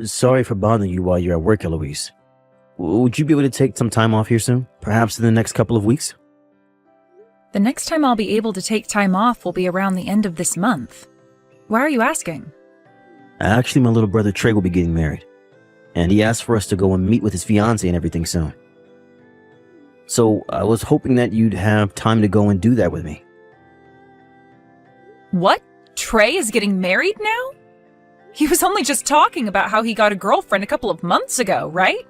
Sorry for bothering you while you're at work, Eloise. Would you be able to take some time off here soon? Perhaps in the next couple of weeks? The next time I'll be able to take time off will be around the end of this month. Why are you asking? Actually, my little brother Trey will be getting married, and he asked for us to go and meet with his fiancée and everything soon. So I was hoping that you'd have time to go and do that with me. What? Trey is getting married now? He was only just talking about how he got a girlfriend a couple of months ago, right?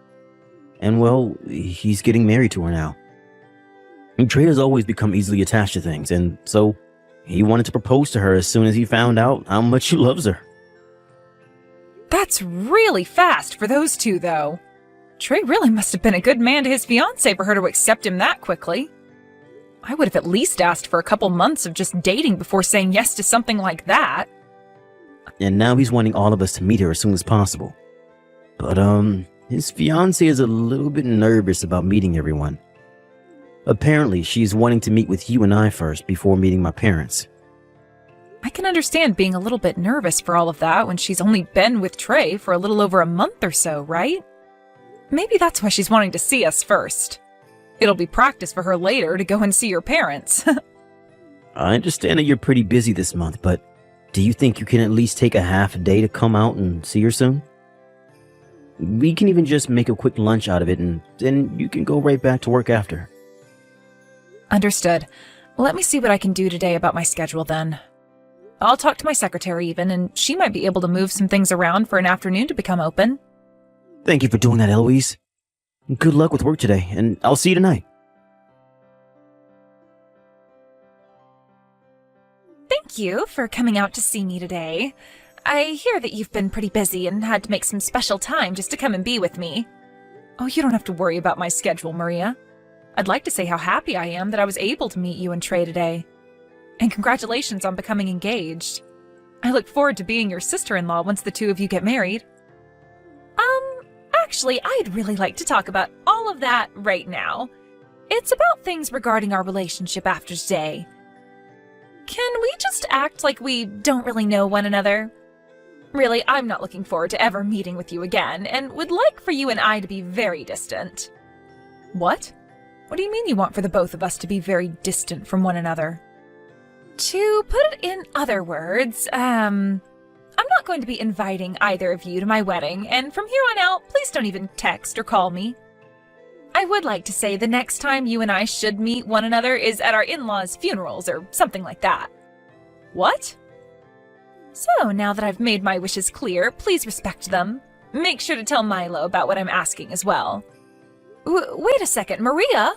And well, he's getting married to her now. And Trey has always become easily attached to things, and so he wanted to propose to her as soon as he found out how much he loves her. That's really fast for those two, though. Trey really must have been a good man to his fiancée for her to accept him that quickly. I would have at least asked for a couple months of just dating before saying yes to something like that. And now he's wanting all of us to meet her as soon as possible. But, his fiancée is a little bit nervous about meeting everyone. Apparently, she's wanting to meet with you and I first before meeting my parents. I can understand being a little bit nervous for all of that when she's only been with Trey for a little over a month or so, right? Maybe that's why she's wanting to see us first. It'll be practice for her later to go and see your parents. I understand that you're pretty busy this month, but do you think you can at least take a half a day to come out and see her soon? We can even just make a quick lunch out of it, and then you can go right back to work after. Understood. Let me see what I can do today about my schedule then. I'll talk to my secretary even, and she might be able to move some things around for an afternoon to become open. Thank you for doing that, Eloise. Good luck with work today, and I'll see you tonight. Thank you for coming out to see me today. I hear that you've been pretty busy and had to make some special time just to come and be with me. Oh, you don't have to worry about my schedule, Maria. I'd like to say how happy I am that I was able to meet you and Trey today. And congratulations on becoming engaged. I look forward to being your sister-in-law once the two of you get married. Actually, I'd really like to talk about all of that right now. It's about things regarding our relationship after today. Can we just act like we don't really know one another? Really, I'm not looking forward to ever meeting with you again, and would like for you and I to be very distant. What? What do you mean you want for the both of us to be very distant from one another? To put it in other words, I'm not going to be inviting either of you to my wedding, and from here on out, please don't even text or call me. I would like to say the next time you and I should meet one another is at our in-laws' funerals or something like that. What? So, now that I've made my wishes clear, please respect them. Make sure to tell Milo about what I'm asking as well. Wait a second, Maria?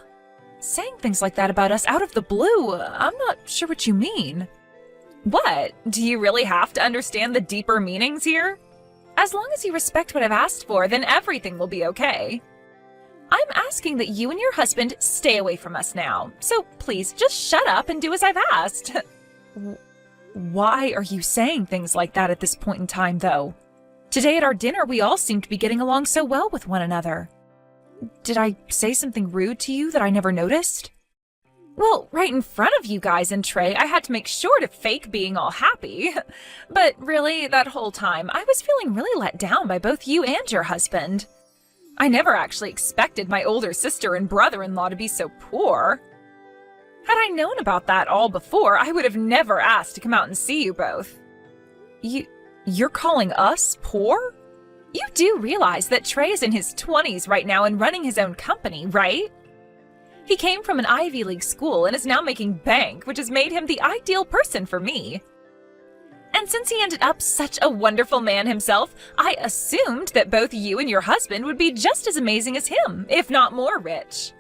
Saying things like that about us out of the blue, I'm not sure what you mean. What? Do you really have to understand the deeper meanings here? As long as you respect what I've asked for, then everything will be okay. I'm asking that you and your husband stay away from us now, so please just shut up and do as I've asked. Why are you saying things like that at this point in time, though? Today at our dinner, we all seem to be getting along so well with one another. Did I say something rude to you that I never noticed? Well, right in front of you guys and Trey, I had to make sure to fake being all happy. But really, that whole time, I was feeling really let down by both you and your husband. I never actually expected my older sister and brother-in-law to be so poor. Had I known about that all before, I would have never asked to come out and see you both. You're calling us poor? You do realize that Trey is in his 20s right now and running his own company, right? He came from an Ivy League school and is now making bank, which has made him the ideal person for me. And since he ended up such a wonderful man himself, I assumed that both you and your husband would be just as amazing as him, if not more rich.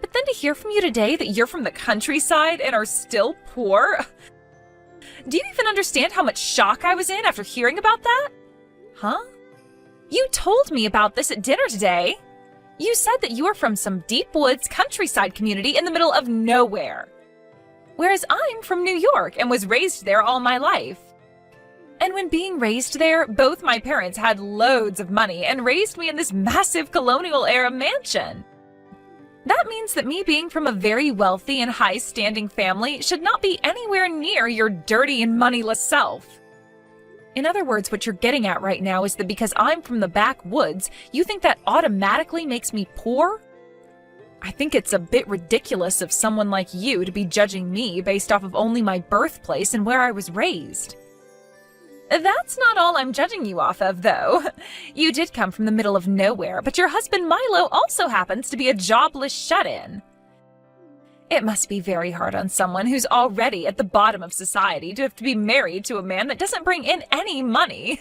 But then to hear from you today that you're from the countryside and are still poor? Do you even understand how much shock I was in after hearing about that? Huh? You told me about this at dinner today. You said that you are from some deep woods countryside community in the middle of nowhere. Whereas I'm from New York and was raised there all my life. And when being raised there, both my parents had loads of money and raised me in this massive colonial-era mansion. That means that me being from a very wealthy and high-standing family should not be anywhere near your dirty and moneyless self. In other words, what you're getting at right now is that because I'm from the backwoods, you think that automatically makes me poor? I think it's a bit ridiculous of someone like you to be judging me based off of only my birthplace and where I was raised. That's not all I'm judging you off of, though. You did come from the middle of nowhere, but your husband Milo also happens to be a jobless shut-in. It must be very hard on someone who's already at the bottom of society to have to be married to a man that doesn't bring in any money.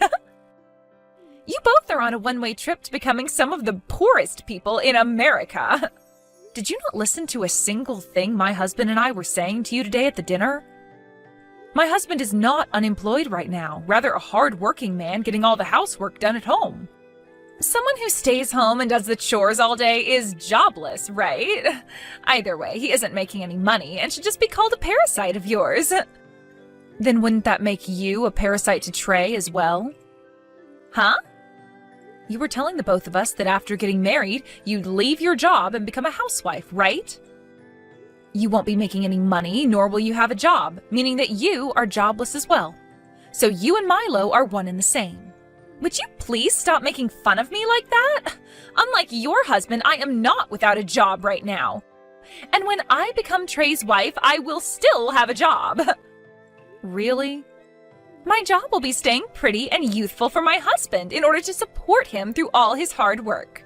You both are on a one-way trip to becoming some of the poorest people in America. Did you not listen to a single thing my husband and I were saying to you today at the dinner? My husband is not unemployed right now, rather a hard-working man getting all the housework done at home. Someone who stays home and does the chores all day is jobless, right? Either way, he isn't making any money and should just be called a parasite of yours. Then wouldn't that make you a parasite to Trey as well? Huh? You were telling the both of us that after getting married, you'd leave your job and become a housewife, right? You won't be making any money, nor will you have a job, meaning that you are jobless as well. So you and Milo are one and the same. Would you please stop making fun of me like that? Unlike your husband, I am not without a job right now. And when I become Trey's wife, I will still have a job. Really? My job will be staying pretty and youthful for my husband in order to support him through all his hard work.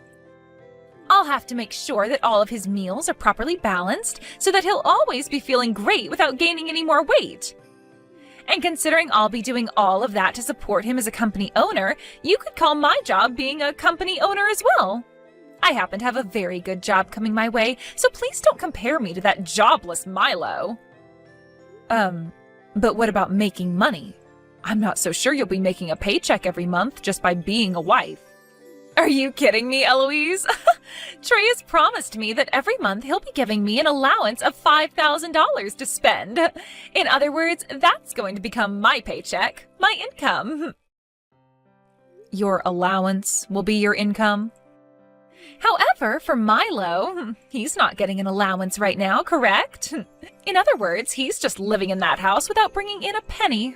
I'll have to make sure that all of his meals are properly balanced so that he'll always be feeling great without gaining any more weight. And considering I'll be doing all of that to support him as a company owner, you could call my job being a company owner as well. I happen to have a very good job coming my way, so please don't compare me to that jobless Milo. But what about making money? I'm not so sure you'll be making a paycheck every month just by being a wife. Are you kidding me, Eloise? Trey has promised me that every month he'll be giving me an allowance of $5,000 to spend. In other words, that's going to become my paycheck, my income. Your allowance will be your income? However, for Milo, he's not getting an allowance right now, correct? In other words, he's just living in that house without bringing in a penny.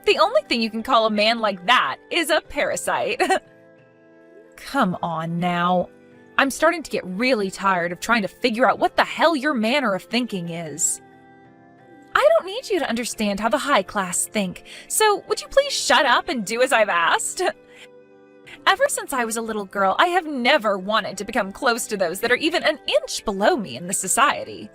The only thing you can call a man like that is a parasite. Come on now. I'm starting to get really tired of trying to figure out what the hell your manner of thinking is. I don't need you to understand how the high class think, so would you please shut up and do as I've asked? Ever since I was a little girl, I have never wanted to become close to those that are even an inch below me in this society.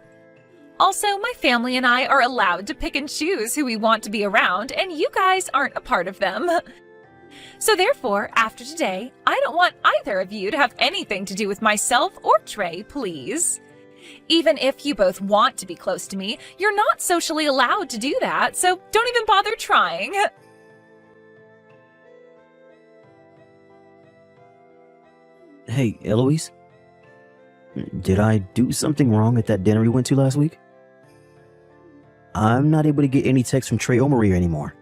Also, my family and I are allowed to pick and choose who we want to be around, and you guys aren't a part of them. So therefore, after today, I don't want either of you to have anything to do with myself or Trey, please. Even if you both want to be close to me, you're not socially allowed to do that, so don't even bother trying. Hey, Eloise? Did I do something wrong at that dinner we went to last week? I'm not able to get any texts from Trey or Maria anymore.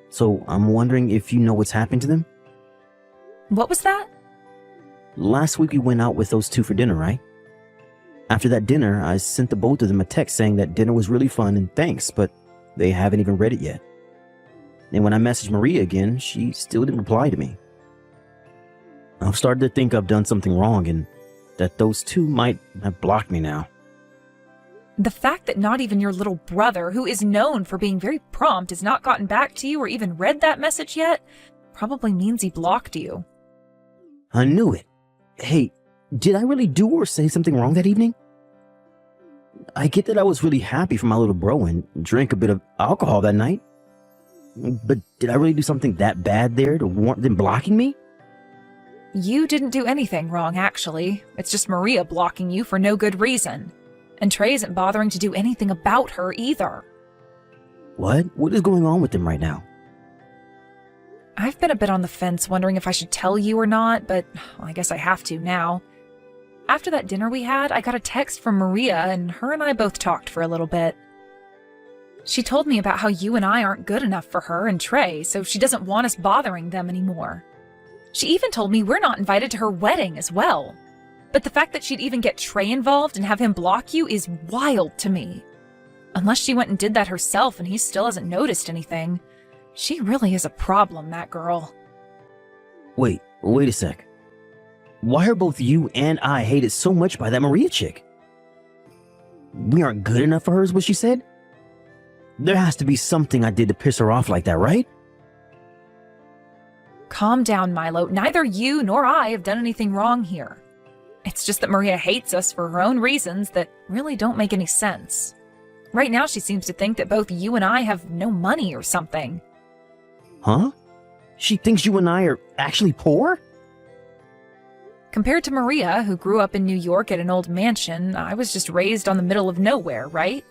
So I'm wondering if you know what's happened to them? What was that? Last week we went out with those two for dinner, right? After that dinner, I sent the both of them a text saying that dinner was really fun and thanks, but they haven't even read it yet. And when I messaged Maria again, she still didn't reply to me. I've started to think I've done something wrong and that those two might have blocked me now. The fact that not even your little brother, who is known for being very prompt, has not gotten back to you or even read that message yet, probably means he blocked you. I knew it. Hey, did I really do or say something wrong that evening? I get that I was really happy for my little bro and drank a bit of alcohol that night. But did I really do something that bad there to warrant them blocking me? You didn't do anything wrong, actually. It's just Maria blocking you for no good reason. And Trey isn't bothering to do anything about her either. What? What is going on with them right now? I've been a bit on the fence wondering if I should tell you or not, but I guess I have to now. After that dinner we had, I got a text from Maria, and her and I both talked for a little bit. She told me about how you and I aren't good enough for her and Trey, so she doesn't want us bothering them anymore. She even told me we're not invited to her wedding as well. But the fact that she'd even get Trey involved and have him block you is wild to me. Unless she went and did that herself and he still hasn't noticed anything. She really is a problem, that girl. Wait a sec. Why are both you and I hated so much by that Maria chick? We aren't good enough for her is what she said? There has to be something I did to piss her off like that, right? Calm down, Milo. Neither you nor I have done anything wrong here. It's just that Maria hates us for her own reasons that really don't make any sense. Right now she seems to think that both you and I have no money or something. Huh? She thinks you and I are actually poor? Compared to Maria, who grew up in New York at an old mansion, I was just raised on the middle of nowhere, right?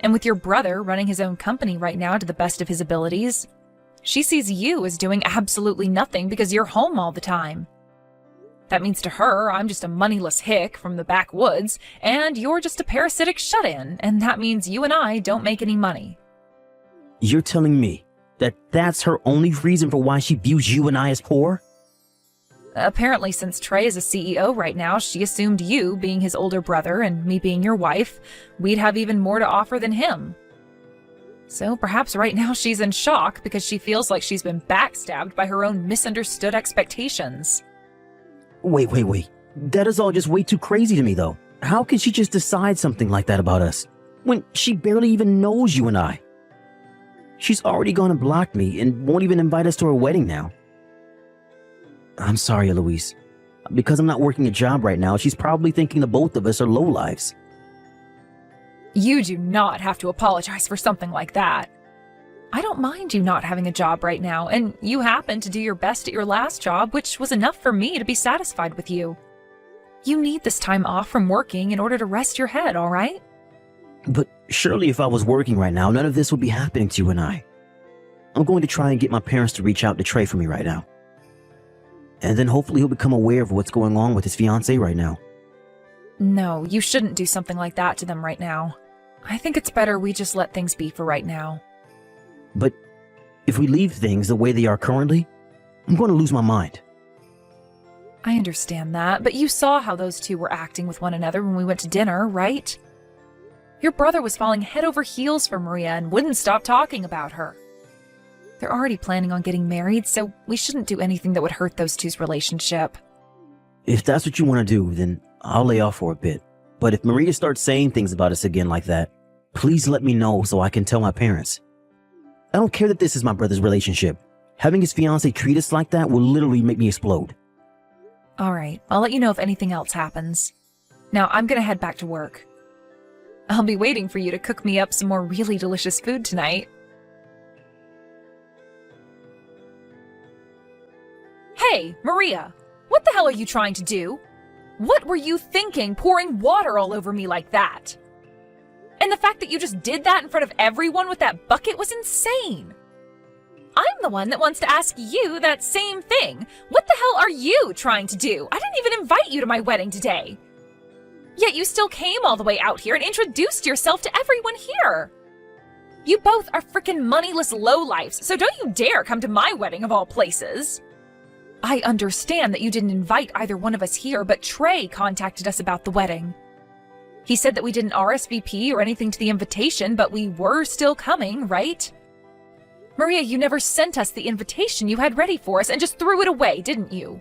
And with your brother running his own company right now to the best of his abilities, she sees you as doing absolutely nothing because you're home all the time. That means to her, I'm just a moneyless hick from the backwoods, and you're just a parasitic shut-in, and that means you and I don't make any money. You're telling me that that's her only reason for why she views you and I as poor? Apparently, since Trey is a CEO right now, she assumed you, being his older brother and me being your wife, we'd have even more to offer than him. So perhaps right now she's in shock because she feels like she's been backstabbed by her own misunderstood expectations. Wait. That is all just way too crazy to me, though. How can she just decide something like that about us when she barely even knows you and I? She's already gone and blocked me and won't even invite us to her wedding now. I'm sorry, Eloise. Because I'm not working a job right now, she's probably thinking the both of us are lowlives. You do not have to apologize for something like that. I don't mind you not having a job right now, and you happened to do your best at your last job, which was enough for me to be satisfied with you. You need this time off from working in order to rest your head, all right? But surely if I was working right now, none of this would be happening to you and I. I'm going to try and get my parents to reach out to Trey for me right now. And then hopefully he'll become aware of what's going on with his fiancée right now. No, you shouldn't do something like that to them right now. I think it's better we just let things be for right now. But if we leave things the way they are currently, I'm going to lose my mind. I understand that, but you saw how those two were acting with one another when we went to dinner, right? Your brother was falling head over heels for Maria and wouldn't stop talking about her. They're already planning on getting married, so we shouldn't do anything that would hurt those two's relationship. If that's what you want to do, then I'll lay off for a bit. But if Maria starts saying things about us again like that, please let me know so I can tell my parents. I don't care that this is my brother's relationship. Having his fiancée treat us like that will literally make me explode. All right, I'll let you know if anything else happens. Now, I'm gonna head back to work. I'll be waiting for you to cook me up some more really delicious food tonight. Hey, Maria! What the hell are you trying to do? What were you thinking, pouring water all over me like that? And the fact that you just did that in front of everyone with that bucket was insane. I'm the one that wants to ask you that same thing. What the hell are you trying to do? I didn't even invite you to my wedding today. Yet you still came all the way out here and introduced yourself to everyone here. You both are frickin' moneyless lowlifes, so don't you dare come to my wedding of all places. I understand that you didn't invite either one of us here, but Trey contacted us about the wedding. He said that we didn't RSVP or anything to the invitation, but we were still coming, right? Maria, you never sent us the invitation you had ready for us and just threw it away, didn't you?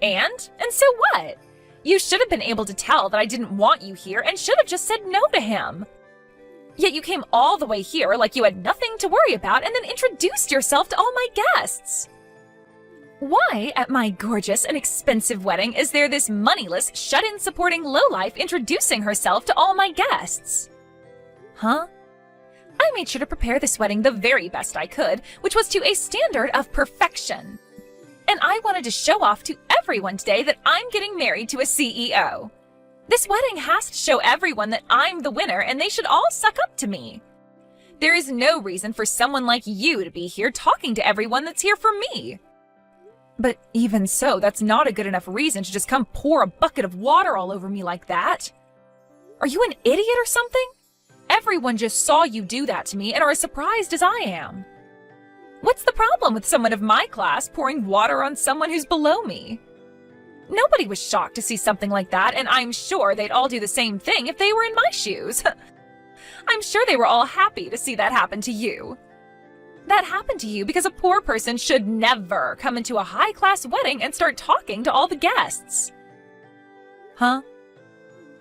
And so what? You should have been able to tell that I didn't want you here and should have just said no to him. Yet you came all the way here like you had nothing to worry about and then introduced yourself to all my guests. Why, at my gorgeous and expensive wedding, is there this moneyless, shut-in supporting lowlife introducing herself to all my guests? Huh? I made sure to prepare this wedding the very best I could, which was to a standard of perfection. And I wanted to show off to everyone today that I'm getting married to a CEO. This wedding has to show everyone that I'm the winner and they should all suck up to me. There is no reason for someone like you to be here talking to everyone that's here for me. But even so, that's not a good enough reason to just come pour a bucket of water all over me like that. Are you an idiot or something? Everyone just saw you do that to me and are as surprised as I am. What's the problem with someone of my class pouring water on someone who's below me? Nobody was shocked to see something like that, and I'm sure they'd all do the same thing if they were in my shoes. I'm sure they were all happy to see that happen to you. That happened to you because a poor person should never come into a high-class wedding and start talking to all the guests. Huh?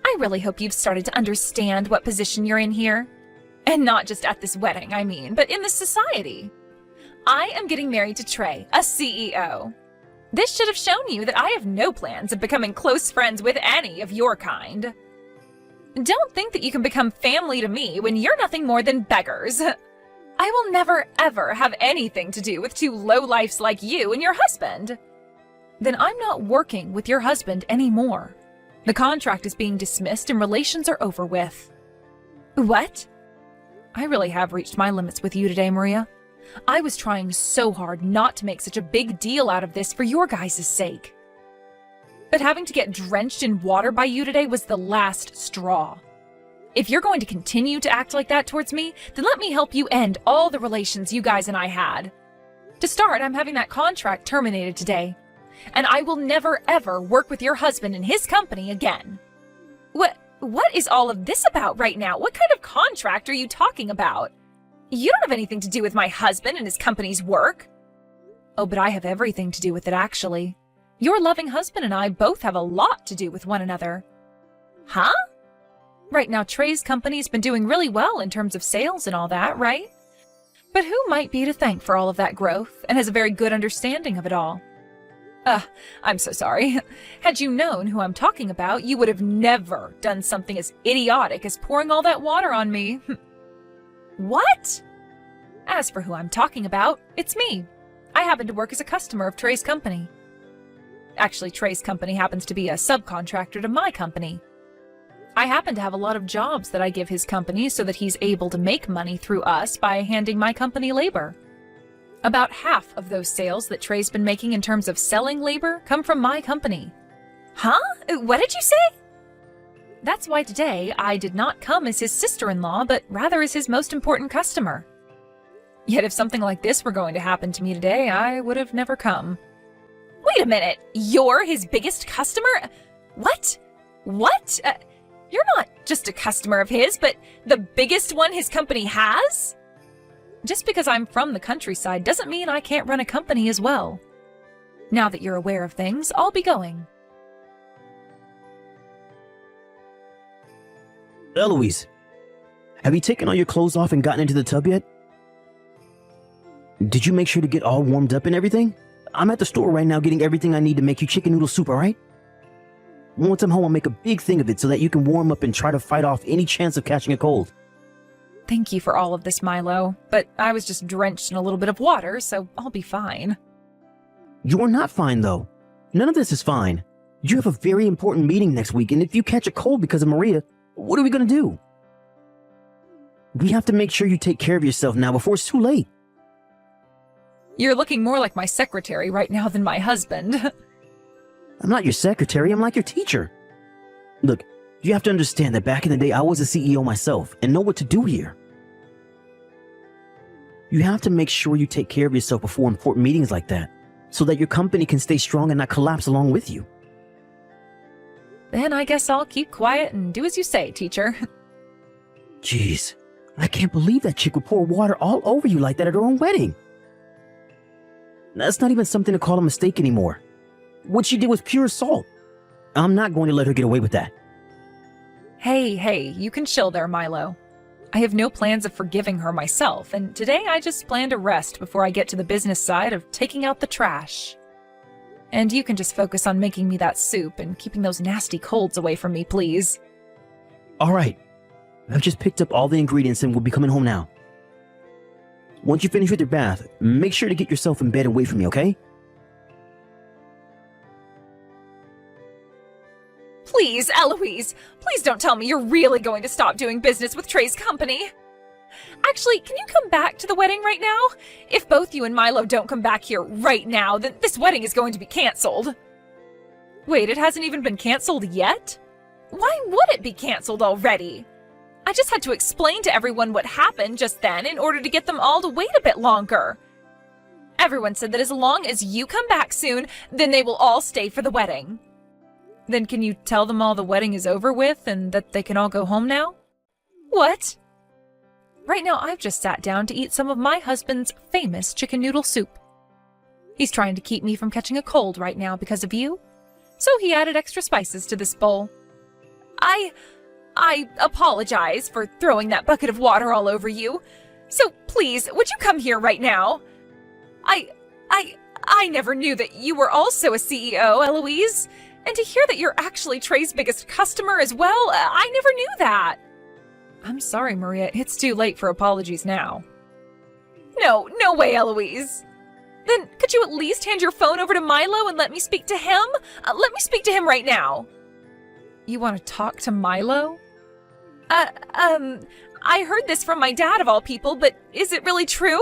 I really hope you've started to understand what position you're in here. And not just at this wedding, I mean, but in this society. I am getting married to Trey, a CEO. This should have shown you that I have no plans of becoming close friends with any of your kind. Don't think that you can become family to me when you're nothing more than beggars. I will never, ever have anything to do with two lowlifes like you and your husband. Then I'm not working with your husband anymore. The contract is being dismissed and relations are over with. What? I really have reached my limits with you today, Maria. I was trying so hard not to make such a big deal out of this for your guys' sake. But having to get drenched in water by you today was the last straw. If you're going to continue to act like that towards me, then let me help you end all the relations you guys and I had. To start, I'm having that contract terminated today. And I will never ever work with your husband and his company again. What is all of this about right now? What kind of contract are you talking about? You don't have anything to do with my husband and his company's work. Oh, but I have everything to do with it, actually. Your loving husband and I both have a lot to do with one another. Huh? Right now, Trey's company's been doing really well in terms of sales and all that, right? But who might be to thank for all of that growth and has a very good understanding of it all? I'm so sorry. Had you known who I'm talking about, you would have never done something as idiotic as pouring all that water on me. What? As for who I'm talking about, it's me. I happen to work as a customer of Trey's company. Actually, Trey's company happens to be a subcontractor to my company. I happen to have a lot of jobs that I give his company so that he's able to make money through us by handing my company labor. About half of those sales that Trey's been making in terms of selling labor come from my company. Huh? What did you say? That's why today I did not come as his sister-in-law, but rather as his most important customer. Yet if something like this were going to happen to me today, I would have never come. Wait a minute, you're his biggest customer? What? What? You're not just a customer of his, but the biggest one his company has? Just because I'm from the countryside doesn't mean I can't run a company as well. Now that you're aware of things, I'll be going. Eloise, have you taken all your clothes off and gotten into the tub yet? Did you make sure to get all warmed up and everything? I'm at the store right now getting everything I need to make you chicken noodle soup, alright? Once I'm home, I'll make a big thing of it so that you can warm up and try to fight off any chance of catching a cold. Thank you for all of this, Milo, but I was just drenched in a little bit of water, so I'll be fine. You're not fine, though. None of this is fine. You have a very important meeting next week, and if you catch a cold because of Maria, what are we going to do? We have to make sure you take care of yourself now before it's too late. You're looking more like my secretary right now than my husband. I'm not your secretary, I'm like your teacher. Look, you have to understand that back in the day, I was a CEO myself and know what to do here. You have to make sure you take care of yourself before important meetings like that, so that your company can stay strong and not collapse along with you. Then I guess I'll keep quiet and do as you say, teacher. Jeez, I can't believe that chick would pour water all over you like that at her own wedding. That's not even something to call a mistake anymore. What she did was pure assault. I'm not going to let her get away with that. Hey, you can chill there, Milo. I have no plans of forgiving her myself, and today I just plan to rest before I get to the business side of taking out the trash. And you can just focus on making me that soup and keeping those nasty colds away from me, please. All right. I've just picked up all the ingredients and we'll be coming home now. Once you finish with your bath, make sure to get yourself in bed and wait for me, okay? Please, Eloise, please don't tell me you're really going to stop doing business with Trey's company. Actually, can you come back to the wedding right now? If both you and Milo don't come back here right now, then this wedding is going to be canceled. Wait, it hasn't even been canceled yet? Why would it be canceled already? I just had to explain to everyone what happened just then in order to get them all to wait a bit longer. Everyone said that as long as you come back soon, then they will all stay for the wedding. Then can you tell them all the wedding is over with and that they can all go home now? What? Right now, I've just sat down to eat some of my husband's famous chicken noodle soup. He's trying to keep me from catching a cold right now because of you, so he added extra spices to this bowl. I apologize for throwing that bucket of water all over you, so please, would you come here right now? I never knew that you were also a CEO, Eloise, and to hear that you're actually Trey's biggest customer as well, I never knew that. I'm sorry, Maria, it's too late for apologies now. No way, Eloise. Then could you at least hand your phone over to Milo and let me speak to him? Let me speak to him right now. You want to talk to Milo? I heard this from my dad of all people, but is it really true?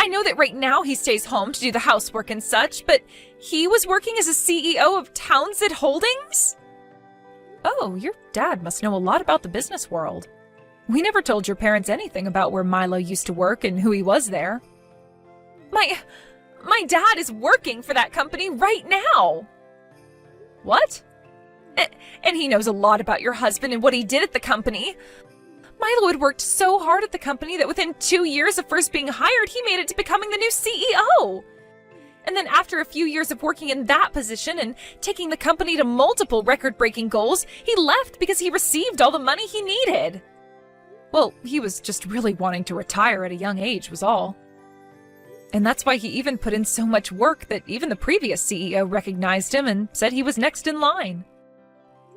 I know that right now he stays home to do the housework and such, but he was working as a CEO of Townsend Holdings? Oh, your dad must know a lot about the business world. We never told your parents anything about where Milo used to work and who he was there. My dad is working for that company right now. What? And he knows a lot about your husband and what he did at the company. Milo had worked so hard at the company that within 2 years of first being hired, he made it to becoming the new CEO. And then after a few years of working in that position and taking the company to multiple record-breaking goals, he left because he received all the money he needed. Well, he was just really wanting to retire at a young age was all. And that's why he even put in so much work that even the previous CEO recognized him and said he was next in line.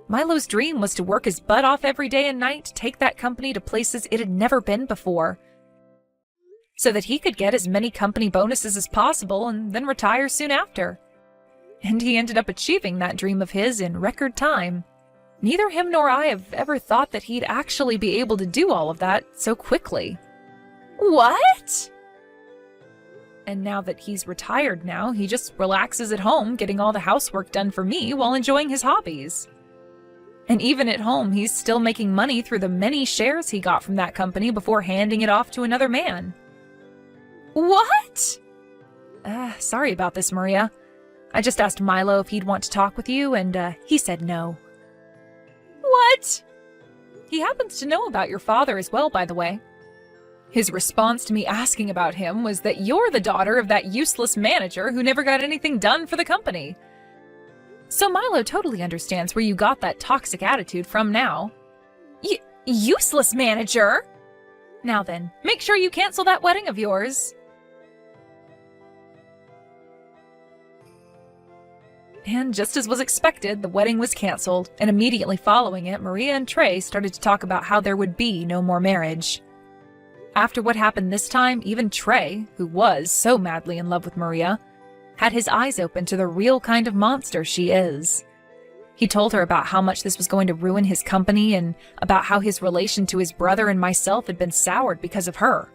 Milo's dream was to work his butt off every day and night to take that company to places it had never been before, so that he could get as many company bonuses as possible and then retire soon after. And he ended up achieving that dream of his in record time. Neither him nor I have ever thought that he'd actually be able to do all of that so quickly. What? And now that he's retired now, he just relaxes at home getting all the housework done for me while enjoying his hobbies. And even at home, he's still making money through the many shares he got from that company before handing it off to another man. What? Sorry about this, Maria. I just asked Milo if he'd want to talk with you, and he said no. What? He happens to know about your father as well, by the way. His response to me asking about him was that you're the daughter of that useless manager who never got anything done for the company. So Milo totally understands where you got that toxic attitude from now. Useless manager? Now then, make sure you cancel that wedding of yours. And just as was expected, the wedding was canceled, and immediately following it, Maria and Trey started to talk about how there would be no more marriage. After what happened this time, even Trey, who was so madly in love with Maria, had his eyes open to the real kind of monster she is. He told her about how much this was going to ruin his company and about how his relation to his brother and myself had been soured because of her.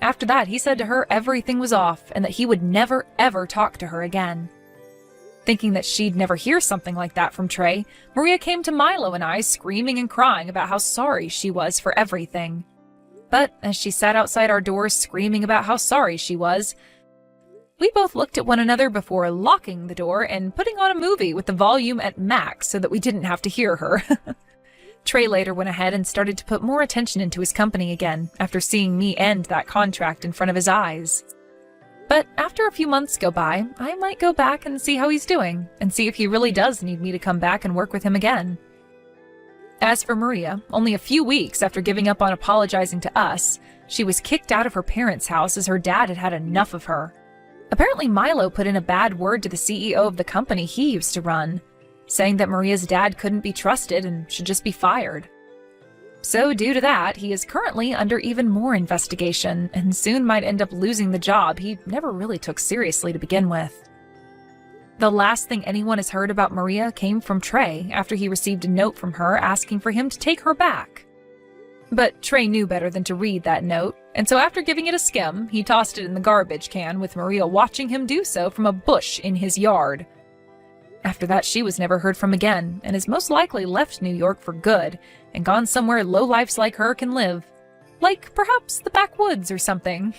After that, he said to her everything was off and that he would never ever talk to her again. Thinking that she'd never hear something like that from Trey, Maria came to Milo and I screaming and crying about how sorry she was for everything. But as she sat outside our doors screaming about how sorry she was, we both looked at one another before locking the door and putting on a movie with the volume at max so that we didn't have to hear her. Trey later went ahead and started to put more attention into his company again after seeing me end that contract in front of his eyes. But after a few months go by, I might go back and see how he's doing and see if he really does need me to come back and work with him again. As for Maria, only a few weeks after giving up on apologizing to us, she was kicked out of her parents' house as her dad had had enough of her. Apparently Milo put in a bad word to the CEO of the company he used to run, saying that Maria's dad couldn't be trusted and should just be fired. So due to that, he is currently under even more investigation and soon might end up losing the job he never really took seriously to begin with. The last thing anyone has heard about Maria came from Trey after he received a note from her asking for him to take her back. But Trey knew better than to read that note, and so after giving it a skim, he tossed it in the garbage can with Maria watching him do so from a bush in his yard. After that, she was never heard from again, and has most likely left New York for good and gone somewhere lowlifes like her can live. Like perhaps the backwoods or something.